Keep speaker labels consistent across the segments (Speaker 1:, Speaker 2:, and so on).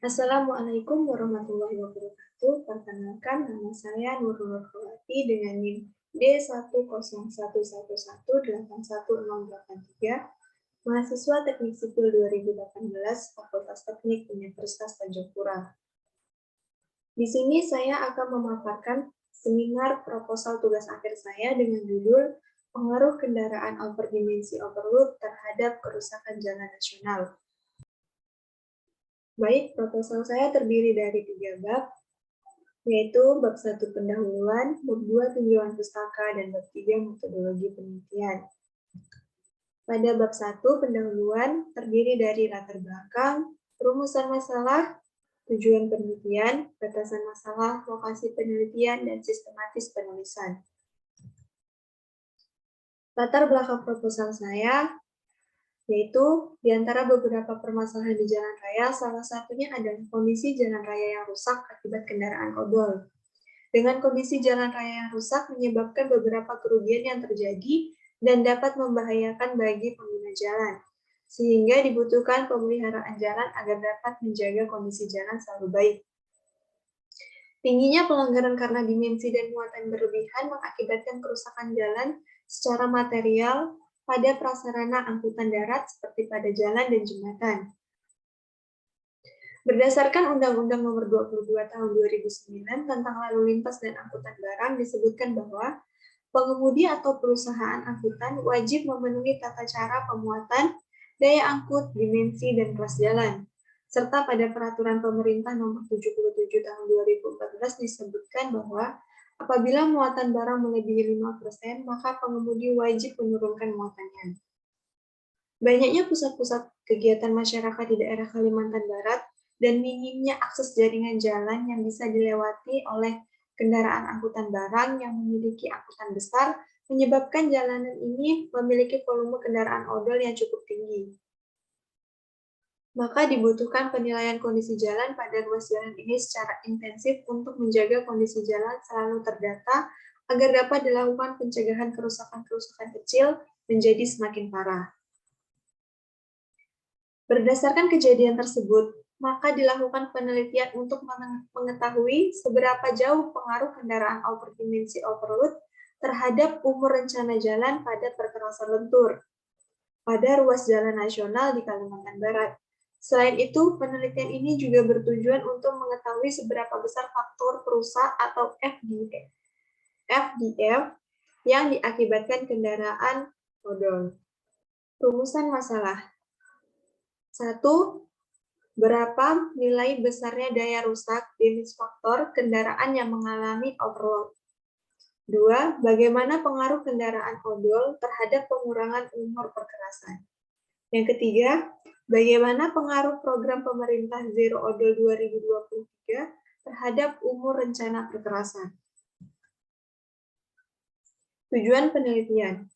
Speaker 1: Assalamualaikum warahmatullahi wabarakatuh. Perkenalkan, nama saya Nurul Nurhawati dengan NIM D10111181083, mahasiswa Teknik Sipil 2018, Fakultas Teknik Universitas Tanjung Pura. Di sini saya akan memaparkan seminar proposal tugas akhir saya dengan judul Pengaruh Kendaraan Overdimensi Overload terhadap Kerusakan Jalan Nasional. Baik, proposal saya terdiri dari 3 bab, yaitu bab 1 pendahuluan, bab 2 tinjauan pustaka, dan bab 3 metodologi penelitian. Pada bab 1 pendahuluan terdiri dari latar belakang, rumusan masalah, tujuan penelitian, batasan masalah, lokasi penelitian, dan sistematis penulisan. Latar belakang proposal saya yaitu di antara beberapa permasalahan di jalan raya, salah satunya adalah kondisi jalan raya yang rusak akibat kendaraan odol. Dengan kondisi jalan raya yang rusak menyebabkan beberapa kerugian yang terjadi dan dapat membahayakan bagi pengguna jalan, sehingga dibutuhkan pemeliharaan jalan agar dapat menjaga kondisi jalan selalu baik. Tingginya pelanggaran karena dimensi dan muatan berlebihan mengakibatkan kerusakan jalan secara material pada prasarana angkutan darat seperti pada jalan dan jembatan. Berdasarkan Undang-Undang Nomor 22 Tahun 2009 tentang Lalu Lintas dan Angkutan Barang disebutkan bahwa pengemudi atau perusahaan angkutan wajib memenuhi tata cara pemuatan, daya angkut, dimensi, dan kelas jalan. Serta pada Peraturan Pemerintah Nomor 77 Tahun 2014 disebutkan bahwa apabila muatan barang melebihi 5%, maka pengemudi wajib menurunkan muatannya. Banyaknya pusat-pusat kegiatan masyarakat di daerah Kalimantan Barat dan minimnya akses jaringan jalan yang bisa dilewati oleh kendaraan angkutan barang yang memiliki angkutan besar menyebabkan jalanan ini memiliki volume kendaraan odol yang cukup tinggi. Maka dibutuhkan penilaian kondisi jalan pada ruas jalan ini secara intensif untuk menjaga kondisi jalan selalu terdata agar dapat dilakukan pencegahan kerusakan-kerusakan kecil menjadi semakin parah. Berdasarkan kejadian tersebut, maka dilakukan penelitian untuk mengetahui seberapa jauh pengaruh kendaraan overdimensi overload terhadap umur rencana jalan pada perkerasan lentur pada ruas jalan nasional di Kalimantan Barat. Selain itu, penelitian ini juga bertujuan untuk mengetahui seberapa besar faktor perusak atau FDF yang diakibatkan kendaraan odol. Rumusan masalah. 1. Berapa nilai besarnya daya rusak damage faktor kendaraan yang mengalami overload? 2. Bagaimana pengaruh kendaraan odol terhadap pengurangan umur perkerasan? Yang ketiga, bagaimana pengaruh program pemerintah Zero Odol 2023 terhadap umur rencana perkerasan? Tujuan penelitian.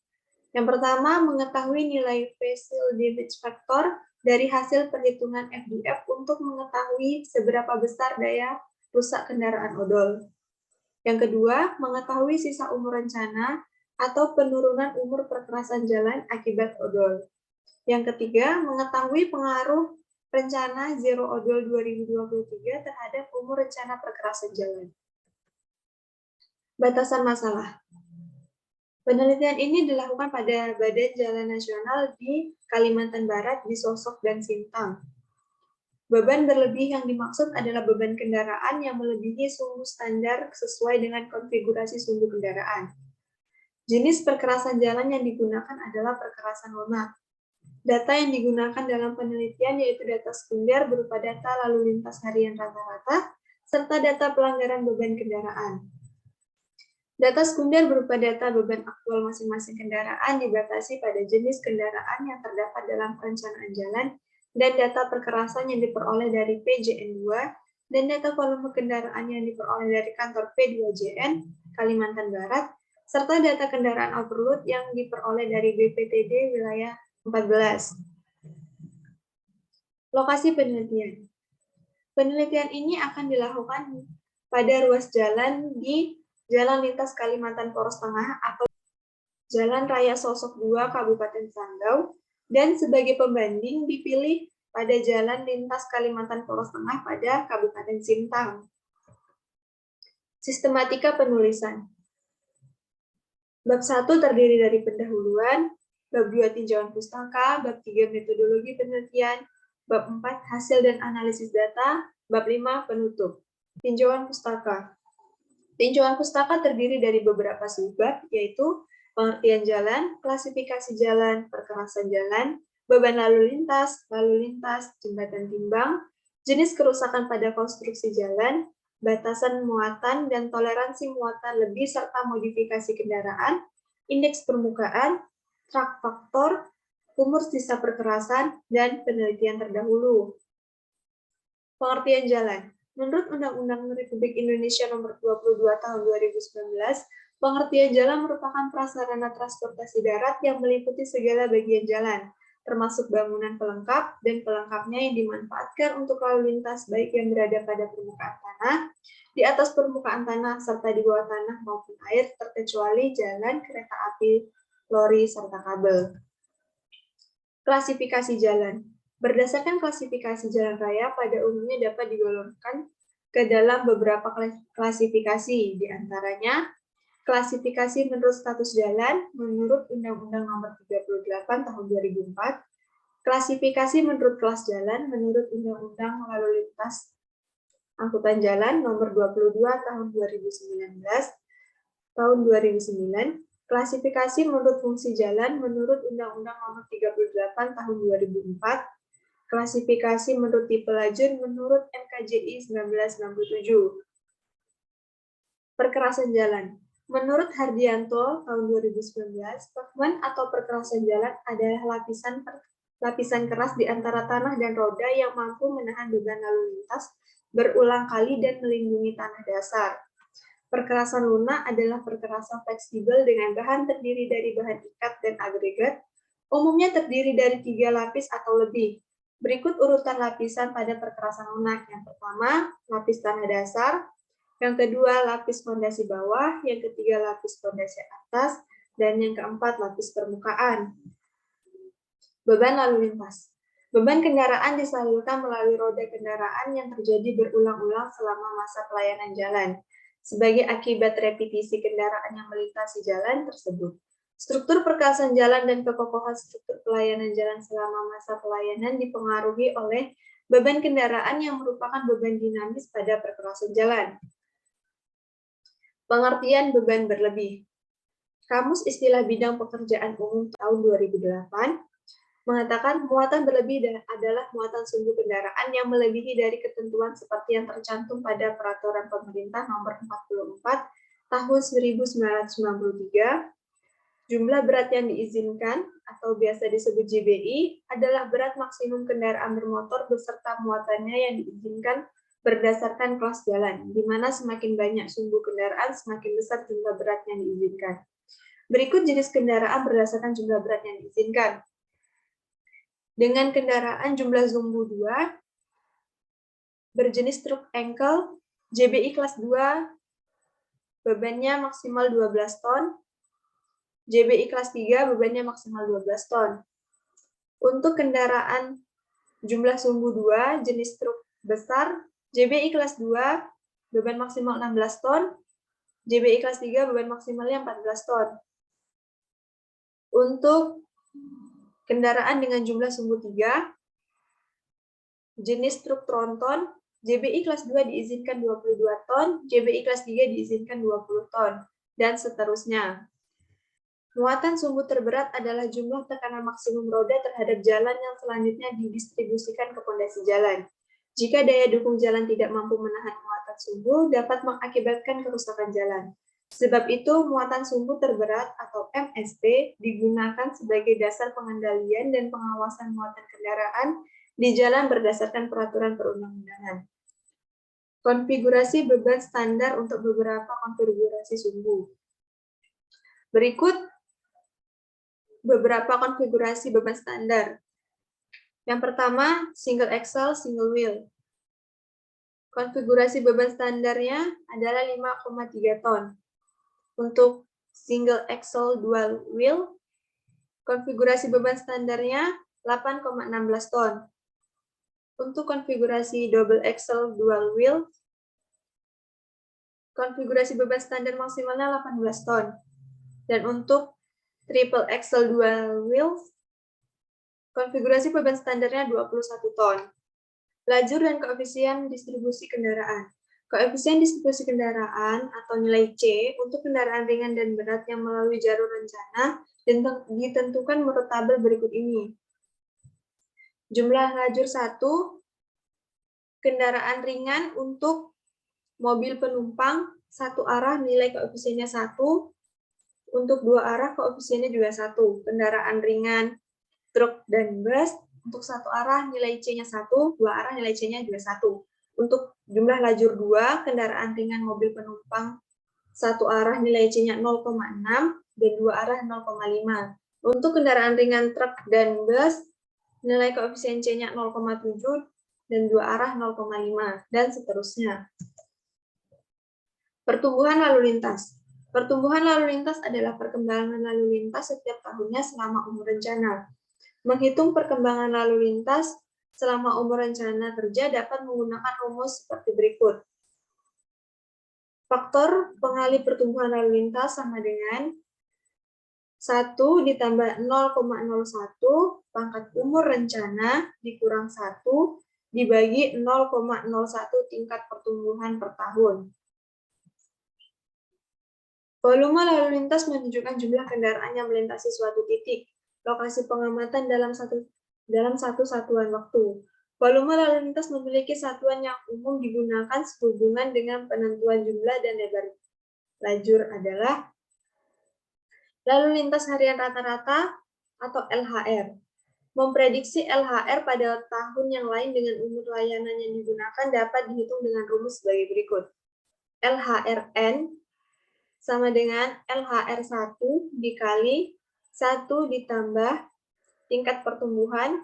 Speaker 1: Yang pertama, mengetahui nilai facial damage factor dari hasil perhitungan FDF untuk mengetahui seberapa besar daya rusak kendaraan odol. Yang kedua, mengetahui sisa umur rencana atau penurunan umur perkerasan jalan akibat odol. Yang ketiga, mengetahui pengaruh rencana Zero Odol 2023 terhadap umur rencana perkerasan jalan. Batasan masalah. Penelitian ini dilakukan pada Badan Jalan Nasional di Kalimantan Barat di Sosok dan Sintang. Beban berlebih yang dimaksud adalah beban kendaraan yang melebihi sumbu standar sesuai dengan konfigurasi sumbu kendaraan. Jenis perkerasan jalan yang digunakan adalah perkerasan lemak. Data yang digunakan dalam penelitian yaitu data sekunder berupa data lalu lintas harian rata-rata, serta data pelanggaran beban kendaraan. Data sekunder berupa data beban aktual masing-masing kendaraan dibatasi pada jenis kendaraan yang terdapat dalam perencanaan jalan dan data perkerasan yang diperoleh dari PJN2 dan data volume kendaraan yang diperoleh dari kantor P2JN Kalimantan Barat, serta data kendaraan overload yang diperoleh dari BPTD wilayah 14. Lokasi penelitian. Penelitian ini akan dilakukan pada ruas jalan di Jalan Lintas Kalimantan Poros Tengah atau Jalan Raya Sosok 2 Kabupaten Sanggau, dan sebagai pembanding dipilih pada jalan lintas Kalimantan Poros Tengah pada Kabupaten Sintang. Sistematika penulisan. Bab 1 terdiri dari pendahuluan, bab 2 tinjauan pustaka, bab 3 metodologi penelitian, bab 4 hasil dan analisis data, bab 5 penutup. Tinjauan pustaka. Tinjauan pustaka terdiri dari beberapa subbab, yaitu pengertian jalan, klasifikasi jalan, perkerasan jalan, beban lalu lintas, jembatan timbang, jenis kerusakan pada konstruksi jalan, batasan muatan dan toleransi muatan lebih serta modifikasi kendaraan, indeks permukaan, truk faktor, umur sisa perkerasan, dan penelitian terdahulu. Pengertian jalan. Menurut Undang-Undang Republik Indonesia Nomor 22 Tahun 2019, pengertian jalan merupakan prasarana transportasi darat yang meliputi segala bagian jalan, termasuk bangunan pelengkap dan pelengkapnya yang dimanfaatkan untuk lalu lintas baik yang berada pada permukaan tanah, di atas permukaan tanah, serta di bawah tanah maupun air, terkecuali jalan, kereta api, lori, serta kabel. Klasifikasi jalan. Berdasarkan klasifikasi jalan raya, pada umumnya dapat digolongkan ke dalam beberapa klasifikasi, di antaranya klasifikasi menurut status jalan menurut Undang-Undang Nomor 38 Tahun 2004, klasifikasi menurut kelas jalan menurut Undang-Undang Lalu Lintas Angkutan Jalan Nomor 22 Tahun 2009, klasifikasi menurut fungsi jalan menurut Undang-Undang Nomor 38 Tahun 2004, klasifikasi menurut tipe lajur menurut NKJI 1967. Perkerasan jalan. Menurut Hardianto tahun 2019, pavement atau perkerasan jalan adalah lapisan keras di antara tanah dan roda yang mampu menahan beban lalu lintas berulang kali dan melindungi tanah dasar. Perkerasan lunak adalah perkerasan fleksibel dengan bahan terdiri dari bahan ikat dan agregat, umumnya terdiri dari 3 lapis atau lebih. Berikut urutan lapisan pada perkerasan lunak. Yang pertama, lapis tanah dasar. Yang kedua, lapis fondasi bawah. Yang ketiga, lapis fondasi atas. Dan yang keempat, lapis permukaan. Beban lalu lintas. Beban kendaraan disalurkan melalui roda kendaraan yang terjadi berulang-ulang selama masa pelayanan jalan, sebagai akibat repetisi kendaraan yang melintasi jalan tersebut. Struktur perkerasan jalan dan kekokohan struktur pelayanan jalan selama masa pelayanan dipengaruhi oleh beban kendaraan yang merupakan beban dinamis pada perkerasan jalan. Pengertian beban berlebih. Kamus Istilah Bidang Pekerjaan Umum tahun 2008 mengatakan muatan berlebih adalah muatan sumbu kendaraan yang melebihi dari ketentuan seperti yang tercantum pada Peraturan Pemerintah Nomor 44 Tahun 1993. Jumlah berat yang diizinkan, atau biasa disebut JBI, adalah berat maksimum kendaraan bermotor beserta muatannya yang diizinkan berdasarkan kelas jalan, di mana semakin banyak sumbu kendaraan, semakin besar jumlah berat yang diizinkan. Berikut jenis kendaraan berdasarkan jumlah berat yang diizinkan. Dengan kendaraan jumlah sumbu 2, berjenis truk engkel, JBI kelas 2, bebannya maksimal 12 ton, JBI kelas 3 bebannya maksimal 12 ton. Untuk kendaraan jumlah sumbu 2 jenis truk besar, JBI kelas 2 beban maksimal 16 ton, JBI kelas 3 beban maksimalnya 14 ton. Untuk kendaraan dengan jumlah sumbu 3 jenis truk tronton, JBI kelas 2 diizinkan 22 ton, JBI kelas 3 diizinkan 20 ton, dan seterusnya. Muatan sumbu terberat adalah jumlah tekanan maksimum roda terhadap jalan yang selanjutnya didistribusikan ke pondasi jalan. Jika daya dukung jalan tidak mampu menahan muatan sumbu, dapat mengakibatkan kerusakan jalan. Sebab itu, muatan sumbu terberat atau MST digunakan sebagai dasar pengendalian dan pengawasan muatan kendaraan di jalan berdasarkan peraturan perundang-undangan. Konfigurasi beban standar untuk beberapa konfigurasi sumbu. Berikut beberapa konfigurasi beban standar. Yang pertama, single axle, single wheel. Konfigurasi beban standarnya adalah 5,3 ton. Untuk single axle dual wheel, konfigurasi beban standarnya 8,16 ton. Untuk konfigurasi double axle dual wheel, konfigurasi beban standar maksimalnya 18 ton. Dan untuk triple axle dual wheel, konfigurasi beban standarnya 21 ton. Lajur dan koefisien distribusi kendaraan. Koefisien distribusi kendaraan atau nilai C untuk kendaraan ringan dan berat yang melalui jalur rencana ditentukan menurut tabel berikut ini. Jumlah lajur 1, kendaraan ringan untuk mobil penumpang satu arah nilai koefisiennya 1, untuk dua arah koefisiennya juga 1. Kendaraan ringan, truk dan bus untuk satu arah nilai C-nya 1, dua arah nilai C-nya juga 1. Untuk jumlah lajur 2, kendaraan ringan mobil penumpang satu arah nilai C-nya 0,6 dan dua arah 0,5. Untuk kendaraan ringan truk dan bus, nilai koefisien C-nya 0,7 dan dua arah 0,5 dan seterusnya. Pertumbuhan lalu lintas. Pertumbuhan lalu lintas adalah perkembangan lalu lintas setiap tahunnya selama umur rencana. Menghitung perkembangan lalu lintas selama umur rencana kerja dapat menggunakan rumus seperti berikut. Faktor pengalih pertumbuhan lalu lintas sama dengan 1 ditambah 0,01 pangkat umur rencana dikurang 1 dibagi 0,01 tingkat pertumbuhan per tahun. Volume lalu lintas menunjukkan jumlah kendaraan yang melintasi suatu titik, lokasi pengamatan dalam satu satuan waktu. Volume lalu lintas memiliki satuan yang umum digunakan sehubungan dengan penentuan jumlah dan lebar lajur adalah lalu lintas harian rata-rata atau LHR. Memprediksi LHR pada tahun yang lain dengan umur layanan yang digunakan dapat dihitung dengan rumus sebagai berikut. LHRN sama dengan LHR1 dikali 1 ditambah tingkat pertumbuhan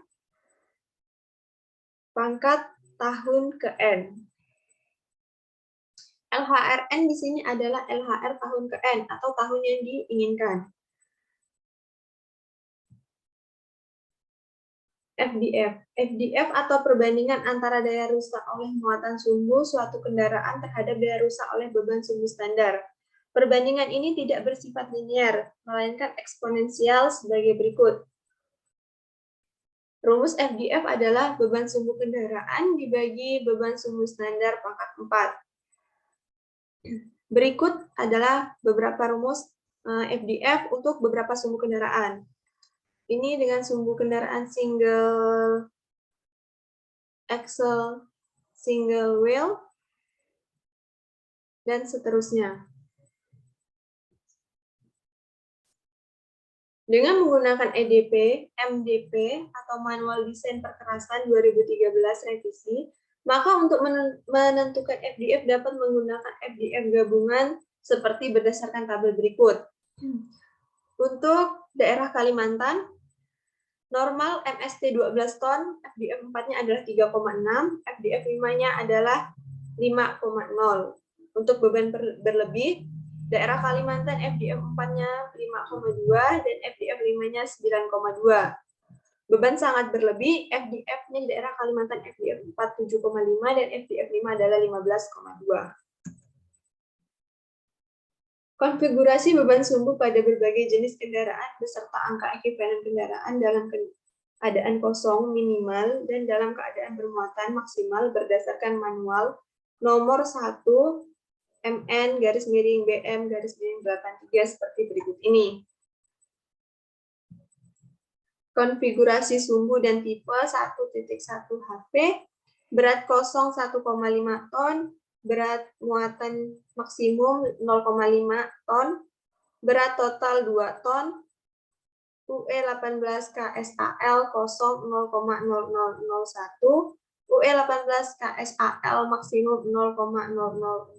Speaker 1: pangkat tahun ke N. LHRN di sini adalah LHR tahun ke N atau tahun yang diinginkan. FDF. FDF atau perbandingan antara daya rusak oleh muatan sumbu suatu kendaraan terhadap daya rusak oleh beban sumbu standar. Perbandingan ini tidak bersifat linier, melainkan eksponensial sebagai berikut. Rumus FDF adalah beban sumbu kendaraan dibagi beban sumbu standar pangkat 4. Berikut adalah beberapa rumus FDF untuk beberapa sumbu kendaraan. Ini dengan sumbu kendaraan single axle, single wheel, dan seterusnya. Dengan menggunakan EDP, MDP, atau Manual Desain Perkerasan 2013 revisi, maka untuk menentukan FDF dapat menggunakan FDF gabungan seperti berdasarkan tabel berikut. Untuk daerah Kalimantan, normal MST 12 ton, FDF 4-nya adalah 3,6, FDF 5-nya adalah 5,0. Untuk beban berlebih, daerah Kalimantan FDF 4-nya 5,2 dan FDF 5-nya 9,2. Beban sangat berlebih, FDF-nya daerah Kalimantan FDF 4 7,5 dan FDF 5 adalah 15,2. Konfigurasi beban sumbu pada berbagai jenis kendaraan beserta angka ekivalen kendaraan dalam keadaan kosong minimal dan dalam keadaan bermuatan maksimal berdasarkan manual nomor 1 MN garis miring BM garis miring 83 seperti berikut ini. Konfigurasi sumbu dan tipe 1.1 HP, berat kosong 1,5 ton, berat muatan maksimum 0,5 ton, berat total 2 ton, UE 18 KSAL kosong 0,0001, UE 18 KSAL maksimum 0,0005.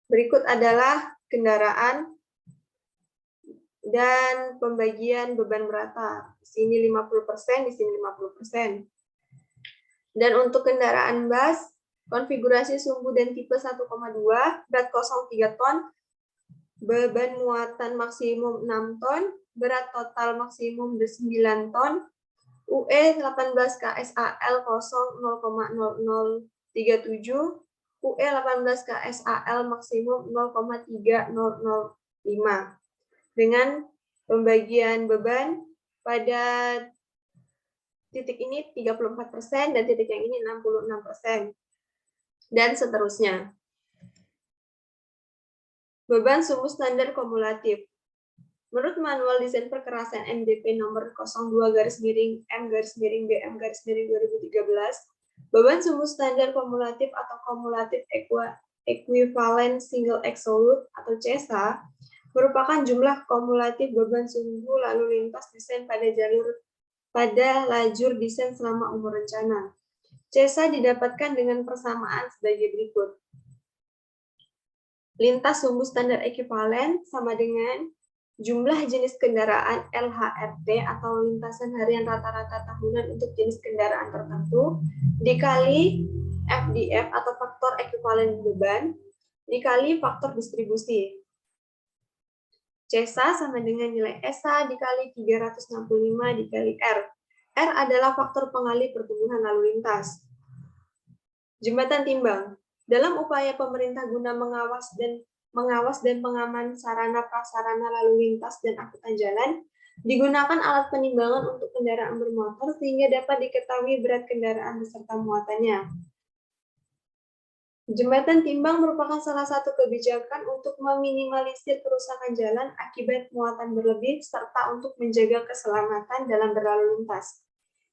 Speaker 1: Berikut adalah kendaraan dan pembagian beban merata. Di sini 50%, di sini 50%. Dan untuk kendaraan bus, konfigurasi sumbu dan tipe 1,2, berat kosong 3 ton, beban muatan maksimum 6 ton, berat total maksimum 9 ton, UE 18 KSAL 0,0037, UE 18 KSAL maksimum 0,3005 dengan pembagian beban pada titik ini 34% dan titik yang ini 66%, dan seterusnya. Beban sumbu standar kumulatif. Menurut Manual Desain Perkerasan MDP nomor 02-M-BM-2013, beban sumbu standar kumulatif atau kumulatif equivalent single axle load atau CESA merupakan jumlah kumulatif beban sumbu lalu lintas desain pada lajur desain selama umur rencana. CESA didapatkan dengan persamaan sebagai berikut. Lintas sumbu standar ekuivalen sama dengan jumlah jenis kendaraan LHRT atau lintasan harian rata-rata tahunan untuk jenis kendaraan tertentu dikali FDF atau faktor ekuivalen beban dikali faktor distribusi. CESA sama dengan nilai ESA dikali 365 dikali R. R adalah faktor pengalih pertumbuhan lalu lintas. Jembatan timbang. Dalam upaya pemerintah guna mengawas dan pengaman sarana prasarana lalu lintas dan angkutan jalan, digunakan alat penimbangan untuk kendaraan bermotor sehingga dapat diketahui berat kendaraan beserta muatannya. Jembatan timbang merupakan salah satu kebijakan untuk meminimalisir kerusakan jalan akibat muatan berlebih serta untuk menjaga keselamatan dalam berlalu lintas.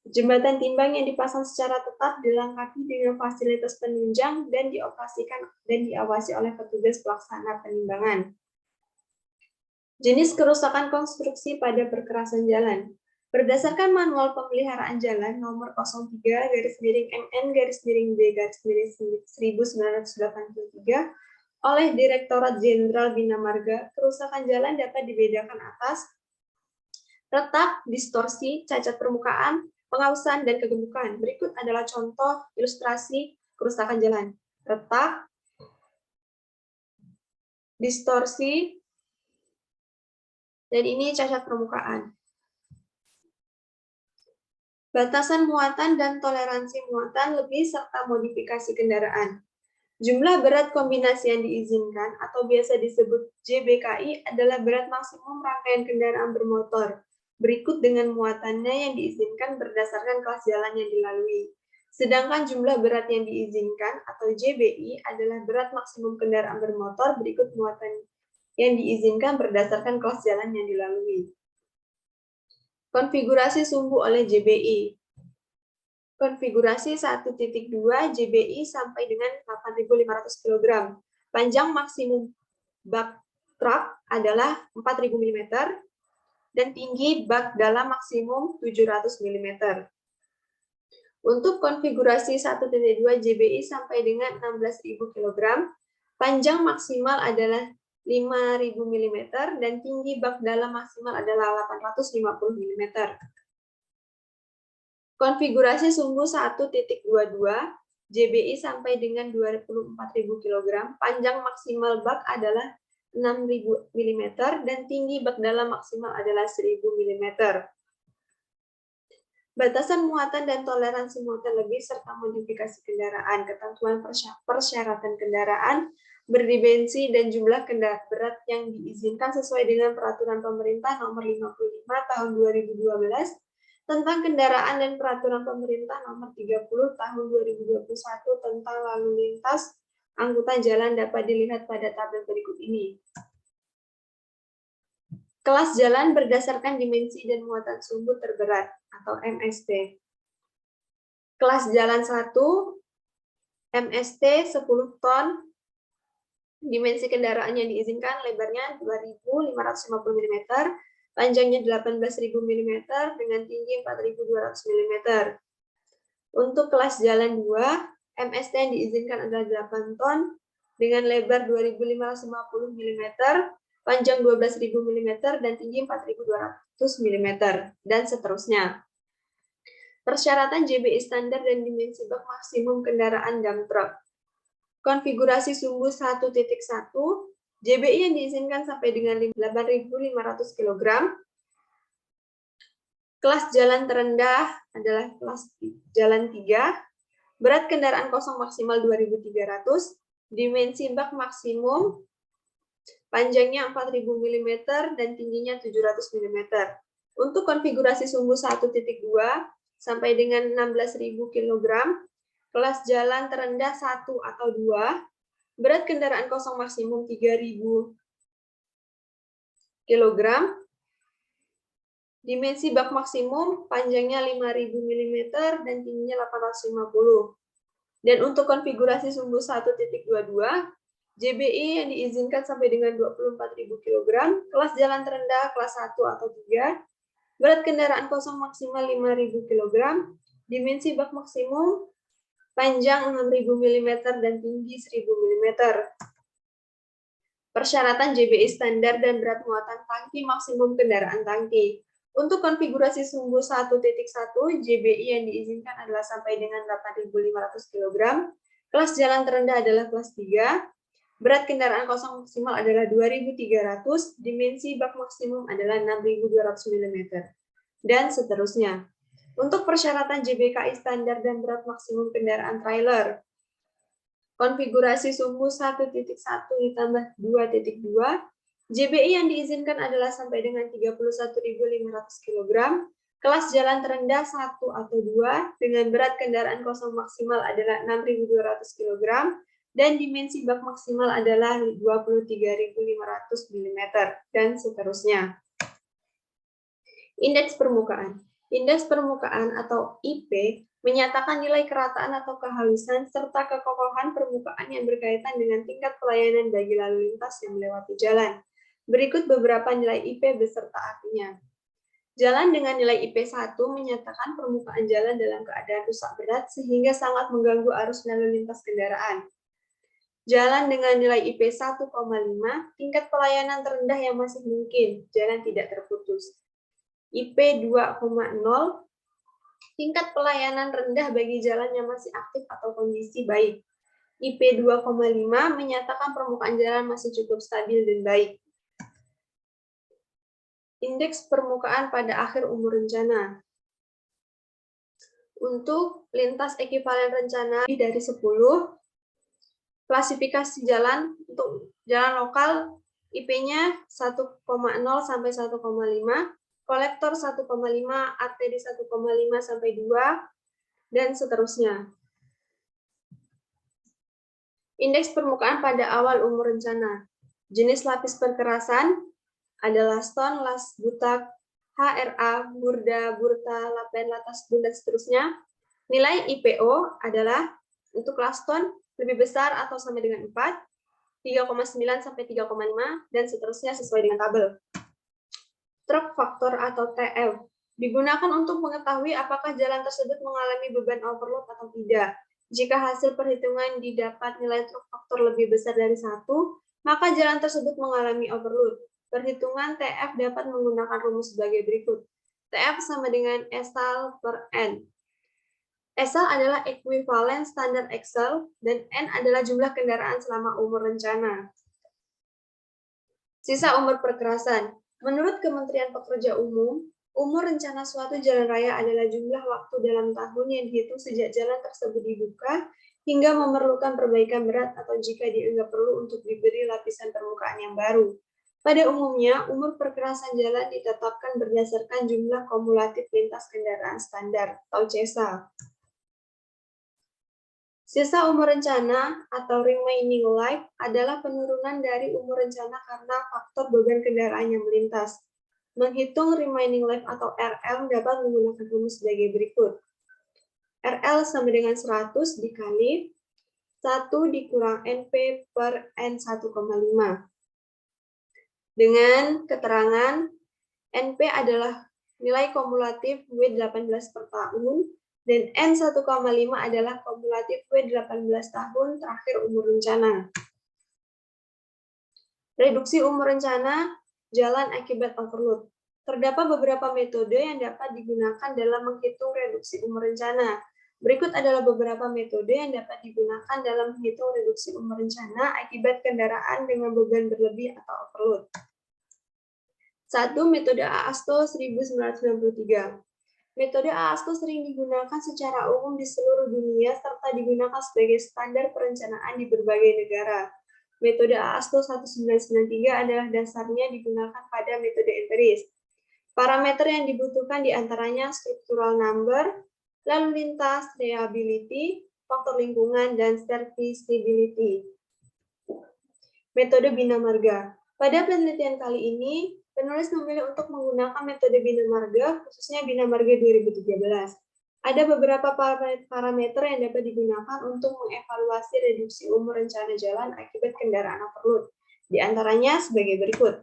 Speaker 1: Jembatan timbang yang dipasang secara tetap dilengkapi dengan fasilitas penunjang dan dioperasikan dan diawasi oleh petugas pelaksana penimbangan. Jenis kerusakan konstruksi pada perkerasan jalan. Berdasarkan Manual Pemeliharaan Jalan nomor 03-MN-B-1983 oleh Direktorat Jenderal Bina Marga, kerusakan jalan dapat dibedakan atas retak, distorsi, cacat permukaan, pengausan, dan kegemukan. Berikut adalah contoh ilustrasi kerusakan jalan. Retak, distorsi, dan ini cacat permukaan. Batasan muatan dan toleransi muatan lebih serta modifikasi kendaraan. Jumlah berat kombinasi yang diizinkan atau biasa disebut JBKI adalah berat maksimum rangkaian kendaraan bermotor. Berikut dengan muatannya yang diizinkan berdasarkan kelas jalan yang dilalui. Sedangkan jumlah berat yang diizinkan atau JBI adalah berat maksimum kendaraan bermotor berikut muatan yang diizinkan berdasarkan kelas jalan yang dilalui. Konfigurasi sumbu oleh JBI. Konfigurasi 1.2 JBI sampai dengan 8.500 kg. Panjang maksimum bak truk adalah 4.000 mm dan tinggi bak dalam maksimum 700 mm. Untuk konfigurasi 1.2 JBI sampai dengan 16.000 kg, panjang maksimal adalah 5.000 mm dan tinggi bak dalam maksimal adalah 850 mm. Konfigurasi sumbu 1.22 JBI sampai dengan 24.000 kg, panjang maksimal bak adalah 6.000 mm dan tinggi bak dalam maksimal adalah 1.000 mm. Batasan muatan dan toleransi muatan lebih serta modifikasi kendaraan, ketentuan persyaratan kendaraan, berdimensi dan jumlah kendaraan berat yang diizinkan sesuai dengan peraturan pemerintah nomor 55 tahun 2012 tentang kendaraan dan peraturan pemerintah nomor 30 tahun 2021 tentang lalu lintas angkutan jalan dapat dilihat pada tabel berikut ini. Kelas jalan berdasarkan dimensi dan muatan sumbu terberat atau MST. Kelas jalan 1 MST 10 ton. Dimensi kendaraan yang diizinkan lebarnya 2.550 mm, panjangnya 18.000 mm dengan tinggi 4.200 mm. Untuk kelas jalan 2, MST yang diizinkan adalah 8 ton dengan lebar 2.550 mm, panjang 12.000 mm dan tinggi 4.200 mm dan seterusnya. Persyaratan JBI standar dan dimensi bak maksimum kendaraan dump truck. Konfigurasi sumbu 1.1 JBI yang diizinkan sampai dengan 8.500 kg. Kelas jalan terendah adalah kelas jalan 3, berat kendaraan kosong maksimal 2.300, dimensi bak maksimum, panjangnya 4.000 mm dan tingginya 700 mm. Untuk konfigurasi sumbu 1.2 sampai dengan 16.000 kg, kelas jalan terendah 1 atau 2, berat kendaraan kosong maksimum 3.000 kg, dimensi bak maksimum, panjangnya 5.000 mm dan tingginya 850. Dan untuk konfigurasi sumbu 1.22, JBI yang diizinkan sampai dengan 24.000 kg, kelas jalan terendah kelas 1 atau 3, berat kendaraan kosong maksimal 5.000 kg, dimensi bak maksimum, panjang 6.000 mm dan tinggi 1.000 mm. Persyaratan JBI standar dan berat muatan tangki maksimum kendaraan tangki. Untuk konfigurasi sumbu 1.1, JBI yang diizinkan adalah sampai dengan 8.500 kg, kelas jalan terendah adalah kelas 3, berat kendaraan kosong maksimal adalah 2.300, dimensi bak maksimum adalah 6.200 mm, dan seterusnya. Untuk persyaratan JBKI standar dan berat maksimum kendaraan trailer, konfigurasi sumbu 1.1 ditambah 2.2, JBI yang diizinkan adalah sampai dengan 31.500 kg, kelas jalan terendah 1 atau 2, dengan berat kendaraan kosong maksimal adalah 6.200 kg, dan dimensi bak maksimal adalah 23.500 mm, dan seterusnya. Indeks permukaan. Indeks permukaan atau IP menyatakan nilai kerataan atau kehalusan serta kekokohan permukaan yang berkaitan dengan tingkat pelayanan bagi lalu lintas yang melewati jalan. Berikut beberapa nilai IP beserta artinya. Jalan dengan nilai IP 1 menyatakan permukaan jalan dalam keadaan rusak berat sehingga sangat mengganggu arus lalu lintas kendaraan. Jalan dengan nilai IP 1,5, tingkat pelayanan terendah yang masih mungkin, jalan tidak terputus. IP 2,0, tingkat pelayanan rendah bagi jalan yang masih aktif atau kondisi baik. IP 2,5 menyatakan permukaan jalan masih cukup stabil dan baik. Indeks permukaan pada akhir umur rencana. Untuk lintas ekivalen rencana lebih dari 10, klasifikasi jalan untuk jalan lokal IP-nya 1,0 sampai 1,5, kolektor 1,5, arteri 1,5 sampai 2, dan seterusnya. Indeks permukaan pada awal umur rencana. Jenis lapis perkerasan adalah stone, las, butak, HRA, burda, burta, lapen, latas, bun, dan seterusnya. Nilai IPO adalah untuk las stone lebih besar atau sama dengan 4, 3,9 sampai 3,5, dan seterusnya sesuai dengan tabel. Truk faktor atau TF digunakan untuk mengetahui apakah jalan tersebut mengalami beban overload atau tidak. Jika hasil perhitungan didapat nilai truk faktor lebih besar dari 1, maka jalan tersebut mengalami overload. Perhitungan TF dapat menggunakan rumus sebagai berikut. TF sama dengan SL per N. SL adalah ekuivalen standar Excel, dan N adalah jumlah kendaraan selama umur rencana. Sisa umur perkerasan. Menurut Kementerian Pekerja Umum, umur rencana suatu jalan raya adalah jumlah waktu dalam tahun yang dihitung sejak jalan tersebut dibuka hingga memerlukan perbaikan berat atau jika dianggap perlu untuk diberi lapisan permukaan yang baru. Pada umumnya, umur perkerasan jalan ditetapkan berdasarkan jumlah kumulatif lintas kendaraan standar atau CESA. Sisa umur rencana atau remaining life adalah penurunan dari umur rencana karena faktor beban kendaraan yang melintas. Menghitung remaining life atau RL dapat menggunakan rumus sebagai berikut. RL sama dengan 100 dikali 1 dikurang NP per N1,5. Dengan keterangan NP adalah nilai kumulatif W18 per tahun, dan N1,5 adalah kumulatif W18 tahun terakhir umur rencana. Reduksi umur rencana, jalan akibat overload. Terdapat beberapa metode yang dapat digunakan dalam menghitung reduksi umur rencana. Berikut adalah beberapa metode yang dapat digunakan dalam menghitung reduksi umur rencana akibat kendaraan dengan beban berlebih atau overload. 1. Metode AASTO 1993. Metode AASTO sering digunakan secara umum di seluruh dunia serta digunakan sebagai standar perencanaan di berbagai negara. Metode AASTO 1993 adalah dasarnya digunakan pada metode empiris. Parameter yang dibutuhkan diantaranya structural number, lalu lintas, reliability, faktor lingkungan, dan serviceability. Metode bina marga. Pada penelitian kali ini, penulis memilih untuk menggunakan metode bina marga, khususnya bina marga 2013. Ada beberapa parameter yang dapat digunakan untuk mengevaluasi reduksi umur rencana jalan akibat kendaraan overload. Di antaranya sebagai berikut.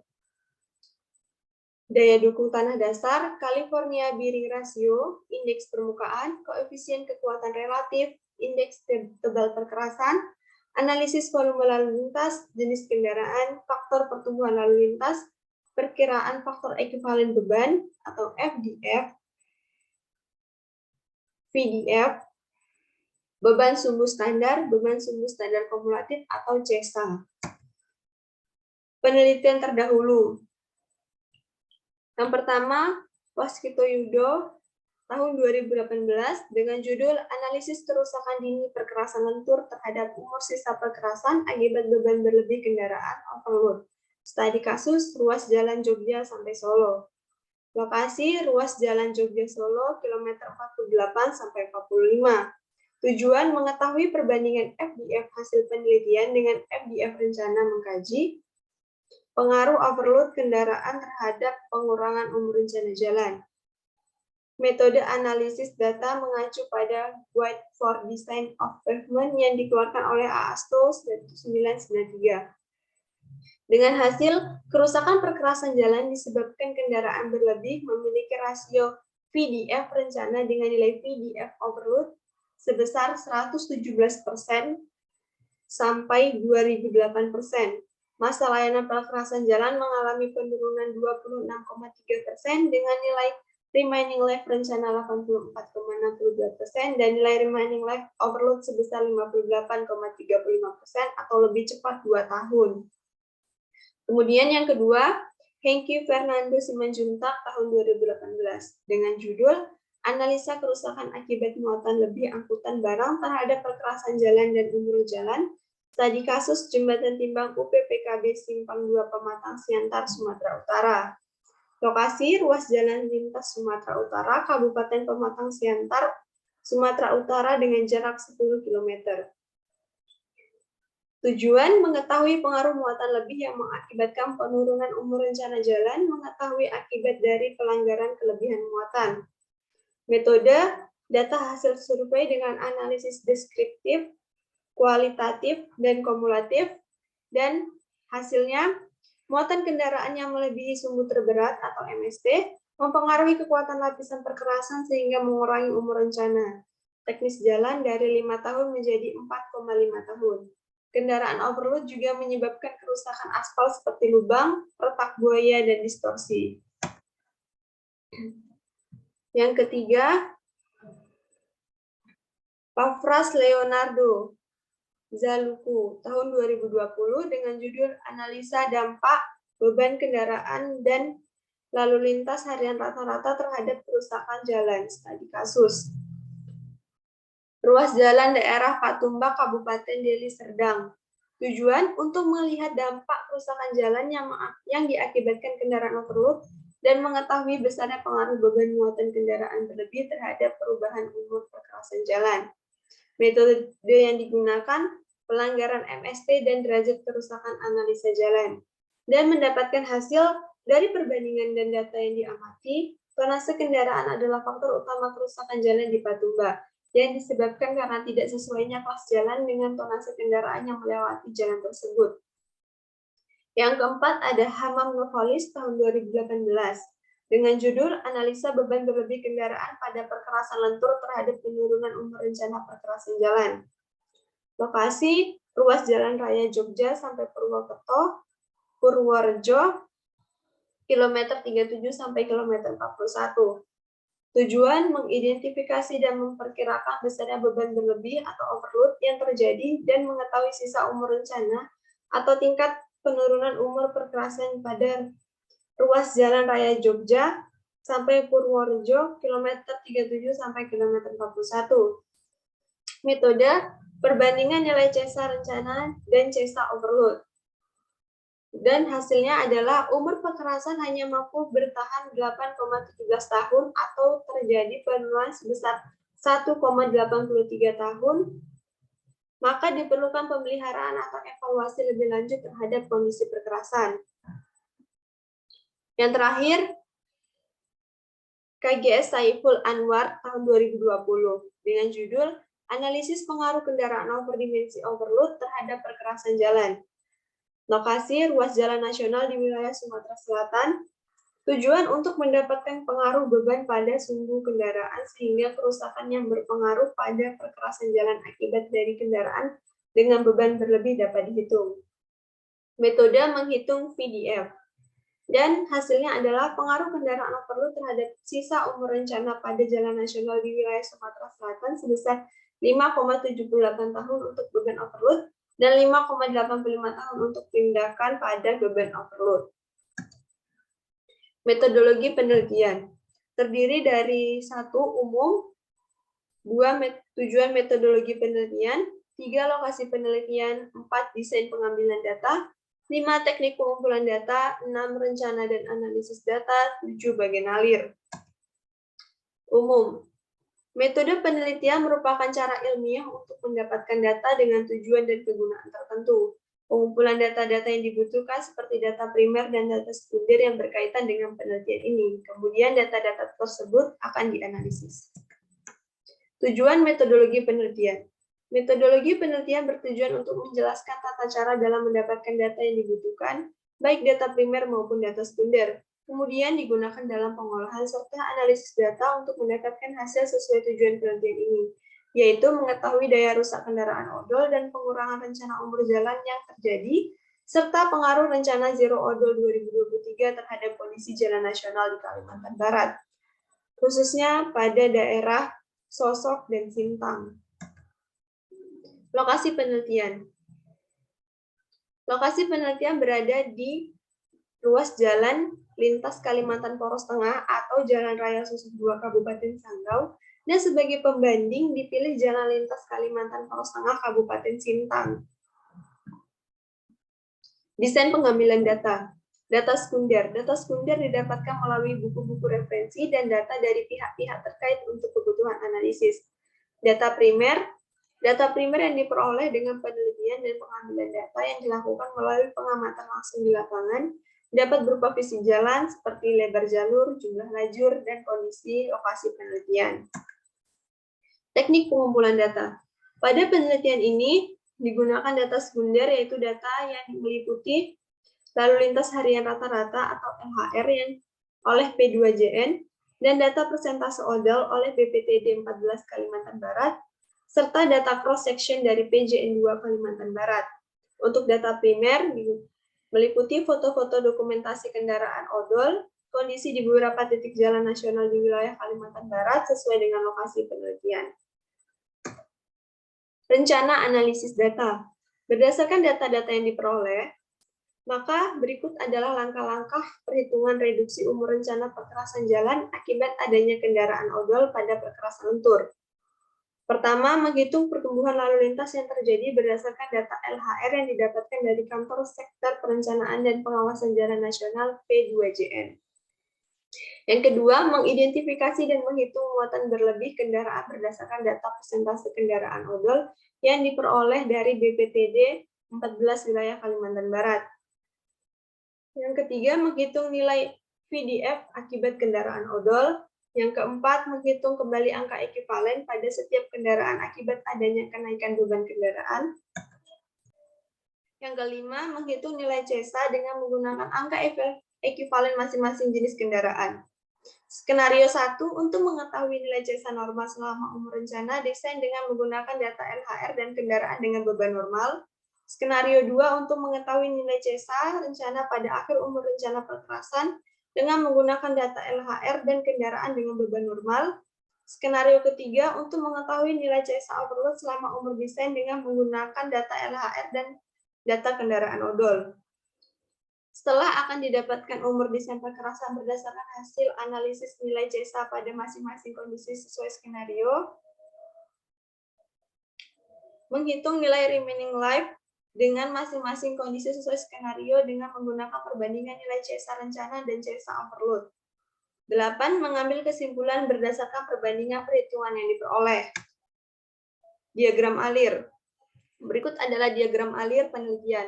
Speaker 1: Daya dukung tanah dasar, California Bearing Ratio, indeks permukaan, koefisien kekuatan relatif, indeks tebal perkerasan, analisis volume lalu lintas, jenis kendaraan, faktor pertumbuhan lalu lintas, perkiraan faktor ekuivalen beban atau FDF, VDF, beban sumbu standar kumulatif atau CESA. Penelitian terdahulu. Yang pertama, Waskito Yudo tahun 2018 dengan judul Analisis Kerusakan Dini Perkerasan Lentur terhadap Umur Sisa Perkerasan Akibat Beban Berlebih Kendaraan Overload. Studi kasus ruas jalan Jogja sampai Solo. Lokasi ruas jalan Jogja Solo kilometer 48 sampai 45. Tujuan mengetahui perbandingan FDF hasil penelitian dengan FDF rencana mengkaji pengaruh overload kendaraan terhadap pengurangan umur rencana jalan. Metode analisis data mengacu pada Guide for Design of Pavement yang dikeluarkan oleh AASTO 1993. Dengan hasil, kerusakan perkerasan jalan disebabkan kendaraan berlebih memiliki rasio VDF rencana dengan nilai VDF overload sebesar 117% sampai 2008%. Masa layanan perkerasan jalan mengalami penurunan 26,3% dengan nilai remaining life rencana 84,62% dan nilai remaining life overload sebesar 58,35% atau lebih cepat 2 tahun. Kemudian yang kedua, Hengki Fernando Simanjuntak tahun 2018 dengan judul Analisa Kerusakan Akibat Muatan Lebih Angkutan Barang Terhadap Perkerasan Jalan dan Umur Jalan, studi kasus Jembatan Timbang UPPKB Simpang 2 Pematang Siantar, Sumatera Utara. Lokasi ruas jalan lintas Sumatera Utara, Kabupaten Pematang Siantar, Sumatera Utara dengan jarak 10 km. Tujuan mengetahui pengaruh muatan lebih yang mengakibatkan penurunan umur rencana jalan, mengetahui akibat dari pelanggaran kelebihan muatan. Metode data hasil survei dengan analisis deskriptif, kualitatif, dan kumulatif, dan hasilnya muatan kendaraan yang melebihi sumbu terberat atau MST mempengaruhi kekuatan lapisan perkerasan sehingga mengurangi umur rencana. Teknis jalan dari 5 tahun menjadi 4,5 tahun. Kendaraan overload juga menyebabkan kerusakan aspal seperti lubang, retak buaya, dan distorsi. Yang ketiga, Pavras Leonardo Zaluku tahun 2020 dengan judul Analisa Dampak Beban Kendaraan dan Lalu Lintas Harian Rata-Rata Terhadap Kerusakan Jalan, studi kasus. Ruas jalan daerah Patumbak, Kabupaten Deli Serdang. Tujuan untuk melihat dampak kerusakan jalan yang diakibatkan kendaraan overload dan mengetahui besarnya pengaruh beban muatan kendaraan berlebih terhadap perubahan umur perkerasan jalan. Metode yang digunakan pelanggaran MST dan derajat kerusakan analisa jalan. Dan mendapatkan hasil dari perbandingan dan data yang diamati, tonase kendaraan adalah faktor utama kerusakan jalan di Patumbak yang disebabkan karena tidak sesuainya kelas jalan dengan tonase kendaraan yang melewati jalan tersebut. Yang keempat ada Hamam Novalis tahun 2018 dengan judul Analisa Beban Berlebih Kendaraan pada Perkerasan Lentur Terhadap Penurunan Umur Rencana Perkerasan Jalan. Lokasi ruas Jalan Raya Jogja sampai Purworejo, kilometer 37 sampai kilometer 41. Tujuan mengidentifikasi dan memperkirakan besarnya beban berlebih atau overload yang terjadi dan mengetahui sisa umur rencana atau tingkat penurunan umur perkerasan pada ruas Jalan Raya Jogja sampai Purworejo, kilometer 37 sampai kilometer 41. Metode perbandingan nilai CESA rencana dan CESA overload. Dan hasilnya adalah umur kekerasan hanya mampu bertahan 8,17 tahun atau terjadi penurunan sebesar 1,83 tahun, maka diperlukan pemeliharaan atau evaluasi lebih lanjut terhadap kondisi perkerasan. Yang terakhir, KGS Saiful Anwar tahun 2020 dengan judul Analisis Pengaruh Kendaraan Overdimensi Overload Terhadap Perkerasan Jalan. Lokasi ruas jalan nasional di wilayah Sumatera Selatan. Tujuan untuk mendapatkan pengaruh beban pada sumbu kendaraan sehingga kerusakan yang berpengaruh pada perkerasan jalan akibat dari kendaraan dengan beban berlebih dapat dihitung. Metode menghitung VDF. Dan hasilnya adalah pengaruh kendaraan overload terhadap sisa umur rencana pada jalan nasional di wilayah Sumatera Selatan sebesar 5,78 tahun untuk beban overload dan 5,85 tahun untuk tindakan pada beban overload. Metodologi penelitian terdiri dari 1. Umum, 2. Tujuan metodologi penelitian, 3. Lokasi penelitian, 4. Desain pengambilan data, 5. Teknik pengumpulan data, 6. Rencana dan analisis data, 7. Bagian alir. Umum. Metode penelitian merupakan cara ilmiah untuk mendapatkan data dengan tujuan dan kegunaan tertentu. Pengumpulan data-data yang dibutuhkan seperti data primer dan data sekunder yang berkaitan dengan penelitian ini. Kemudian data-data tersebut akan dianalisis. Tujuan metodologi penelitian. Metodologi penelitian bertujuan untuk menjelaskan tata cara dalam mendapatkan data yang dibutuhkan, baik data primer maupun data sekunder. Kemudian digunakan dalam pengolahan serta analisis data untuk mendapatkan hasil sesuai tujuan penelitian ini, yaitu mengetahui daya rusak kendaraan odol dan pengurangan rencana umur jalan yang terjadi, serta pengaruh rencana Zero Odol 2023 terhadap kondisi jalan nasional di Kalimantan Barat, khususnya pada daerah Sosok dan Sintang. Lokasi penelitian. Lokasi penelitian berada di ruas jalan lintas Kalimantan Poros Tengah atau Jalan Raya Sosok 2 Kabupaten Sanggau, dan sebagai pembanding dipilih Jalan Lintas Kalimantan Poros Tengah Kabupaten Sintang. Desain pengambilan data. Data sekunder. Data sekunder didapatkan melalui buku-buku referensi dan data dari pihak-pihak terkait untuk kebutuhan analisis. Data primer. Data primer yang diperoleh dengan penelitian dan pengambilan data yang dilakukan melalui pengamatan langsung di lapangan, dapat berupa visi jalan seperti lebar jalur, jumlah lajur, dan kondisi lokasi penelitian. Teknik pengumpulan data. Pada penelitian ini digunakan data sekunder, yaitu data yang meliputi lalu lintas harian rata-rata atau LHR yang oleh P2JN, dan data persentase odol oleh BPTD 14 Kalimantan Barat, serta data cross-section dari PJN2 Kalimantan Barat. Untuk data primer meliputi foto-foto dokumentasi kendaraan odol, kondisi di beberapa titik jalan nasional di wilayah Kalimantan Barat sesuai dengan lokasi penelitian. Rencana analisis data. Berdasarkan data-data yang diperoleh, maka berikut adalah langkah-langkah perhitungan reduksi umur rencana perkerasan jalan akibat adanya kendaraan odol pada perkerasan lentur. Pertama, menghitung pertumbuhan lalu lintas yang terjadi berdasarkan data LHR yang didapatkan dari Kantor Sektor Perencanaan dan Pengawasan Jalan Nasional P2JN. Yang kedua, mengidentifikasi dan menghitung muatan berlebih kendaraan berdasarkan data persentase kendaraan odol yang diperoleh dari BPTD 14 wilayah Kalimantan Barat. Yang ketiga, menghitung nilai VDF akibat kendaraan odol. Yang keempat, menghitung kembali angka ekivalen pada setiap kendaraan akibat adanya kenaikan beban kendaraan. Yang kelima, menghitung nilai CESA dengan menggunakan angka ekivalen masing-masing jenis kendaraan. Skenario 1, untuk mengetahui nilai CESA normal selama umur rencana, desain dengan menggunakan data LHR dan kendaraan dengan beban normal. Skenario 2, untuk mengetahui nilai CESA rencana pada akhir umur rencana perkerasan, dengan menggunakan data LHR dan kendaraan dengan beban normal. Skenario ketiga, untuk mengetahui nilai CESA overload selama umur desain dengan menggunakan data LHR dan data kendaraan odol. Setelah akan didapatkan umur di sampel kerasan berdasarkan hasil analisis nilai CSA pada masing-masing kondisi sesuai skenario, menghitung nilai remaining life dengan masing-masing kondisi sesuai skenario dengan menggunakan perbandingan nilai CSA rencana dan CSA overload. 8. Mengambil kesimpulan berdasarkan perbandingan perhitungan yang diperoleh. Diagram alir. Berikut adalah diagram alir penelitian.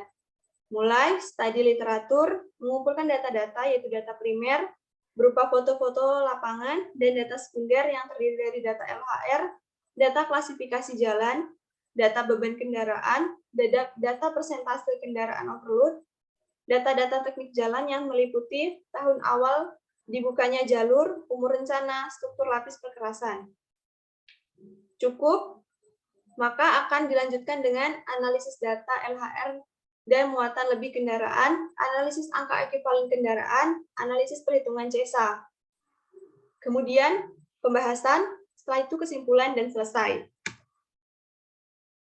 Speaker 1: Mulai studi literatur, mengumpulkan data-data yaitu data primer, berupa foto-foto lapangan, dan data sekunder yang terdiri dari data LHR, data klasifikasi jalan, data beban kendaraan, data persentase kendaraan overload, data-data teknik jalan yang meliputi tahun awal dibukanya jalur, umur rencana, struktur lapis perkerasan. Cukup? Maka akan dilanjutkan dengan analisis data LHR dan muatan lebih kendaraan, analisis angka ekuivalen kendaraan, analisis perhitungan CSA. Kemudian pembahasan, setelah itu kesimpulan dan selesai.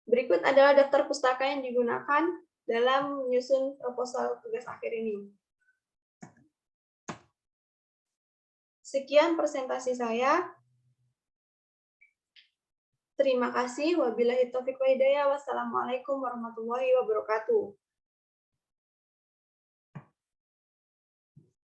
Speaker 1: Berikut adalah daftar pustaka yang digunakan dalam menyusun proposal tugas akhir ini. Sekian presentasi saya. Terima kasih. Wabillahi taufiq wa hidayah. Wassalamualaikum warahmatullahi wabarakatuh.